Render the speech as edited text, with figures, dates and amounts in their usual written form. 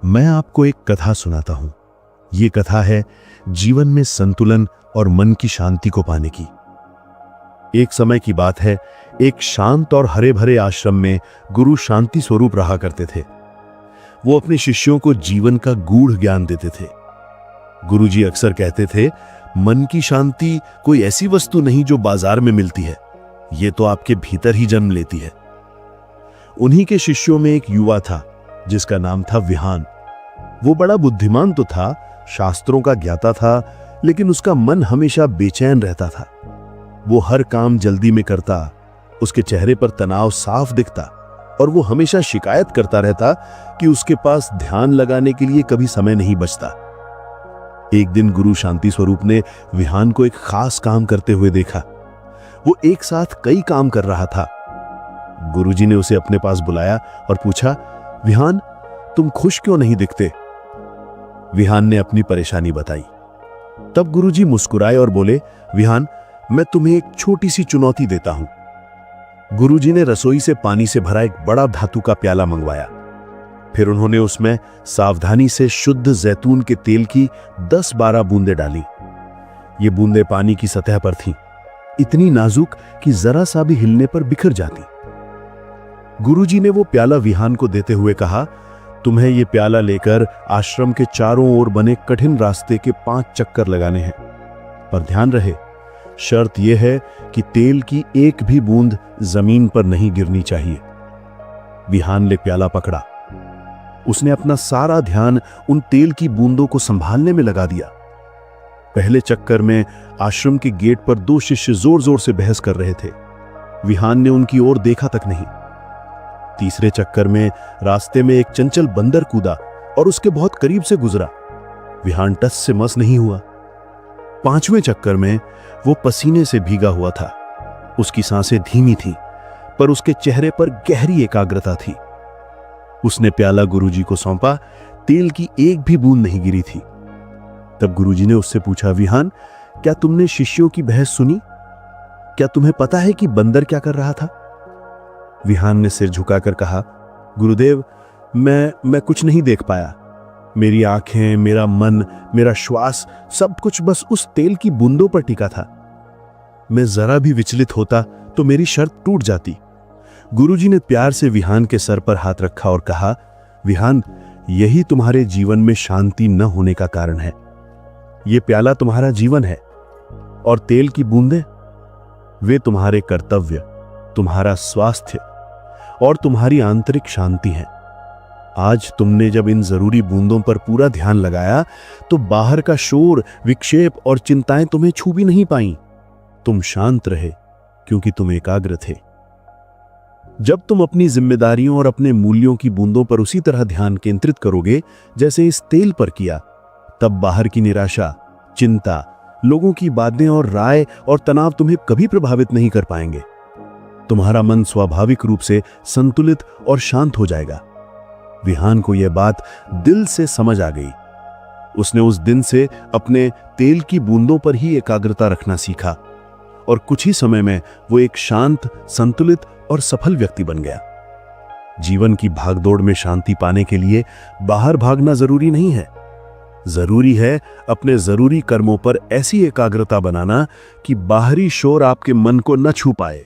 मैं आपको एक कथा सुनाता हूं। ये कथा है जीवन में संतुलन और मन की शांति को पाने की। एक समय की बात है, एक शांत और हरे भरे आश्रम में गुरु शांति स्वरूप रहा करते थे। वो अपने शिष्यों को जीवन का गूढ़ ज्ञान देते थे। गुरुजी अक्सर कहते थे, मन की शांति कोई ऐसी वस्तु नहीं जो बाजार में मिलती है, ये तो आपके भीतर ही जन्म लेती है। उन्हीं के शिष्यों में एक युवा था जिसका नाम था विहान। वो बड़ा बुद्धिमान तो था, शास्त्रों का ज्ञाता था, लेकिन उसका मन हमेशा बेचैन रहता था। वो हर काम जल्दी में करता, उसके चेहरे पर तनाव साफ दिखता और वो हमेशा शिकायत करता रहता कि उसके पास ध्यान लगाने के लिए कभी समय नहीं बचता। एक दिन गुरु शांति स्वरूप ने विहान को एक खास काम करते हुए देखा। वो एक साथ कई काम कर रहा था। गुरुजी ने उसे अपने पास बुलाया और पूछा, विहान, तुम खुश क्यों नहीं दिखते? विहान ने अपनी परेशानी बताई। तब गुरुजी मुस्कुराए और बोले, विहान, मैं तुम्हें एक छोटी सी चुनौती देता हूं। गुरुजी ने रसोई से पानी से भरा एक बड़ा धातु का प्याला मंगवाया। फिर उन्होंने उसमें सावधानी से शुद्ध जैतून के तेल की 10-12 बूंदें डाली। ये बूंदें पानी की सतह पर थीं, इतनी नाजुक कि जरा सा भी हिलने पर बिखर जाती। गुरुजी ने वो प्याला विहान को देते हुए कहा, तुम्हें ये प्याला लेकर आश्रम के चारों ओर बने कठिन रास्ते के 5 चक्कर लगाने हैं। पर ध्यान रहे, शर्त यह है कि तेल की एक भी बूंद जमीन पर नहीं गिरनी चाहिए। विहान ने प्याला पकड़ा। उसने अपना सारा ध्यान उन तेल की बूंदों को संभालने में लगा दिया। पहले चक्कर में आश्रम के गेट पर 2 शिष्य जोर जोर से बहस कर रहे थे। विहान ने उनकी ओर देखा तक नहीं। तीसरे चक्कर में रास्ते में एक चंचल बंदर कूदा और उसके बहुत करीब से गुजरा। विहान टस से मस नहीं हुआ। 5वें चक्कर में वो पसीने से भीगा हुआ था। उसकी सांसें धीमी थीं, पर उसके चेहरे पर गहरी एकाग्रता थी। उसने प्याला गुरुजी को सौंपा। तेल की एक भी बूंद नहीं गिरी थी। तब गुरुजी ने उससे पूछा, विहान, क्या तुमने शिष्यों की बहस सुनी? क्या तुम्हें पता है कि बंदर क्या कर रहा था? विहान ने सिर झुकाकर कहा, गुरुदेव, मैं कुछ नहीं देख पाया। मेरी आंखें, मेरा मन, मेरा श्वास, सब कुछ बस उस तेल की बूंदों पर टिका था। मैं जरा भी विचलित होता तो मेरी शर्त टूट जाती। गुरुजी ने प्यार से विहान के सर पर हाथ रखा और कहा, विहान, यही तुम्हारे जीवन में शांति न होने का कारण है। यह प्याला तुम्हारा जीवन है और तेल की बूंदें, वे तुम्हारे कर्तव्य, तुम्हारा स्वास्थ्य और तुम्हारी आंतरिक शांति है। आज तुमने जब इन जरूरी बूंदों पर पूरा ध्यान लगाया तो बाहर का शोर, विक्षेप और चिंताएं तुम्हें छू भी नहीं पाईं। तुम शांत रहे क्योंकि तुम एकाग्र थे। जब तुम अपनी जिम्मेदारियों और अपने मूल्यों की बूंदों पर उसी तरह ध्यान केंद्रित करोगे जैसे इस तेल पर किया, तब बाहर की निराशा, चिंता, लोगों की बातें और राय और तनाव तुम्हें कभी प्रभावित नहीं कर पाएंगे। तुम्हारा मन स्वाभाविक रूप से संतुलित और शांत हो जाएगा। विहान को यह बात दिल से समझ आ गई। उसने उस दिन से अपने तेल की बूंदों पर ही एकाग्रता रखना सीखा और कुछ ही समय में वो एक शांत, संतुलित और सफल व्यक्ति बन गया। जीवन की भागदौड़ में शांति पाने के लिए बाहर भागना जरूरी नहीं है। जरूरी है अपने जरूरी कर्मों पर ऐसी एकाग्रता बनाना कि बाहरी शोर आपके मन को न छू पाए।